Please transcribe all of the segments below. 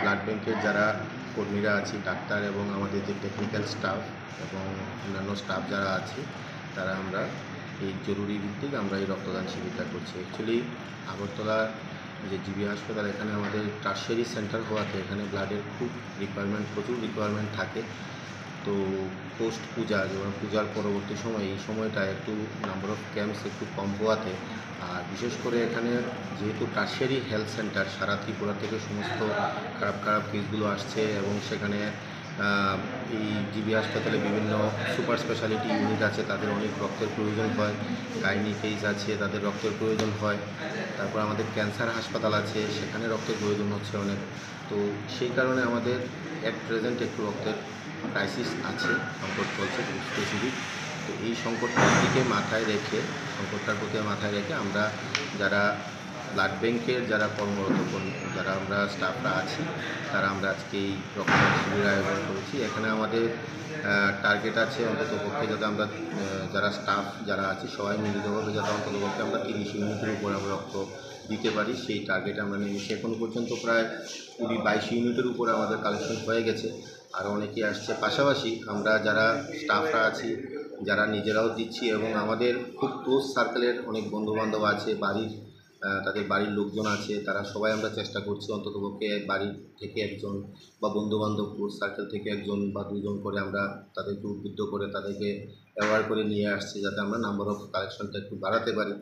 Blood ব্যাংকের যারা কর্মীরা আছি, ডাক্তার এবং আমাদের যে টেকনিক্যাল স্টাফ এবং অন্যান্য স্টাফ যারা আছে, তারা আমরা এই জরুরি ভিত্তিক আমরা এই রক্তদান শিবিরটা করছি। অ্যাকচুয়ালি আগরতলা যে জিবি হাসপাতাল, এখানে আমাদের টার্সিয়ারি সেন্টার হওয়াতে এখানে ব্লাডের খুব প্রচুর রিকোয়ারমেন্ট থাকে। তো পোস্ট পূজা, যেমন পূজার পরবর্তী সময়, এই সময়টা একটু নাম্বার অফ ক্যাম্পস একটু কম হওয়াতে, আর বিশেষ করে এখানে যেহেতু টার্সিয়ারি হেলথ সেন্টার, সারা ত্রিপুরা থেকে সমস্ত খারাপ কেসগুলো আসছে এবং সেখানে এই জিবি হাসপাতালে বিভিন্ন সুপার স্পেশালিটি ইউনিট আছে, তাদের অনেক রক্তের প্রয়োজন হয়। গাইনি কেস আছে, তাদের রক্তের প্রয়োজন হয়। তারপর আমাদের ক্যান্সার হাসপাতাল আছে, সেখানে রক্তের প্রয়োজন হচ্ছে অনেক। তো সেই কারণে আমাদের অ্যাট প্রেজেন্ট একটু রক্তের ক্রাইসিস আছে, সংকট চলছে স্পেসিফিক। তো এই সংকটটার প্রতি মাথায় রেখে আমরা যারা ব্লাড ব্যাংকের যারা কর্মরত, যারা আমরা স্টাফরা আছি, তারা আমরা আজকে এই রক্তদান শিবির আয়োজন করেছি। এখানে আমাদের টার্গেট আছে অন্ততপক্ষে যাতে আমরা যারা স্টাফ যারা আছি সবাই মিলিতভাবে যাতে অন্ততপক্ষে আমরা 30 ইউনিটের উপর আমরা রক্ত দিতে পারি, সেই টার্গেটে আমরা নেমেছি। এখন পর্যন্ত প্রায় 22 ইউনিটের উপরে আমাদের কালেকশন হয়ে গেছে, আরও অনেকেই আসছে। পাশাপাশি আমরা যারা স্টাফরা আছি, যারা নিজেরাও দিচ্ছি এবং আমাদের খুব ক্লোজ সার্কেলের অনেক বন্ধুবান্ধব আছে, তাদের বাড়ির লোকজন আছে, তারা সবাই আমরা চেষ্টা করছি অন্ততপক্ষে বাড়ি থেকে একজন বা বন্ধুবান্ধব ক্লোজ সার্কেল থেকে একজন বা দুজন করে আমরা তাদেরকে উদ্বুদ্ধ করে তাদেরকে ব্যবহার করে নিয়ে আসছি, যাতে আমরা নাম্বার অফ কালেকশনটা একটু বাড়াতে পারি।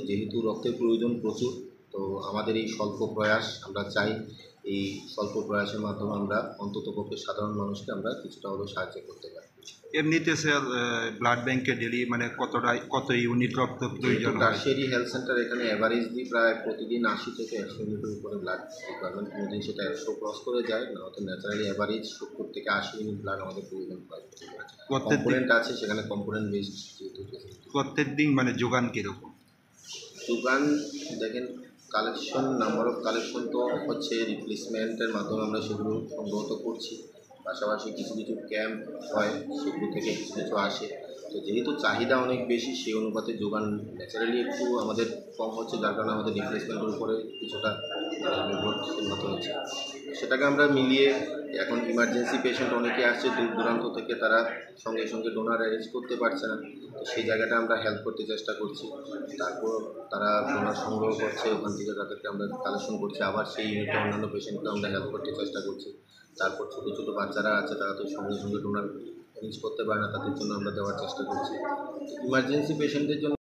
যেহেতু রক্তের প্রয়োজন প্রচুর, তো আমাদের এই স্বল্প প্রয়াস, আমরা চাই এই স্বল্প প্রয়াসের মাধ্যমে আমরা অন্ততপক্ষে সাধারণ মানুষকে আমরা কিছুটা হলেও সাহায্য করতে পারি। এমনিতে স্যার ব্লাড ব্যাংকে ডেলি মানে কত ইউনিট রক্ত প্রয়োজন? টার্সিয়ারি হেলথ সেন্টার এখানে অ্যাভারেজলি প্রায় প্রতিদিন 80 থেকে 100 ইউনিটের উপরে ব্লাড রিকোয়ারমেন্ট। কোনোদিন সেটা 100 ক্রস করে যায়, না হয়তো ন্যাচারালি অ্যাভারেজ 70 থেকে 80 ইউনিট ব্লাড আমাদের প্রয়োজন হয়। কম্পোনেন্ট আছে সেখানে, কম্পোনেন্ট বেসড যেহেতু প্রত্যেক দিন মানে যোগান কীরকম? যোগান দেখেন, কালেকশন, নাম্বার অফ কালেকশন তো হচ্ছে, রিপ্লেসমেন্টের মাধ্যমে আমরা সেগুলো সংগ্রহ করছি। পাশাপাশি কিছু ক্যাম্প হয়, সেগুলো থেকে কিছু আসে। তো যেহেতু চাহিদা অনেক বেশি, সেই অনুপাতে যোগান ন্যাচারালি একটু আমাদের কম হচ্ছে, যার কারণে আমাদের রিপ্লেসমেন্টের উপরে কিছুটা নির্ভরশীল হতে হচ্ছে। সেটাকে আমরা মিলিয়ে, এখন ইমার্জেন্সি পেশেন্ট অনেকে আসছে দূর দূরান্ত থেকে, তারা সঙ্গে ডোনার অ্যারেঞ্জ করতে পারছে না, তো সেই জায়গাটা আমরা হেল্প করতে চেষ্টা করছি। তারপর তারা ডোনার সংগ্রহ করছে, ওখান থেকে তাদেরকে আমরা কালেকশন করছি, আবার সেই ইউনিটে অন্যান্য পেশেন্টকে আমরা হেল্প করতে চেষ্টা করছি। তারপর ছোটো বাচ্চারা আছে, তারা তো সঙ্গে ডোনার অ্যারেঞ্জ করতে পারে না, তাদের জন্য আমরা দেওয়ার চেষ্টা করছি। ইমার্জেন্সি পেশেন্টদের জন্য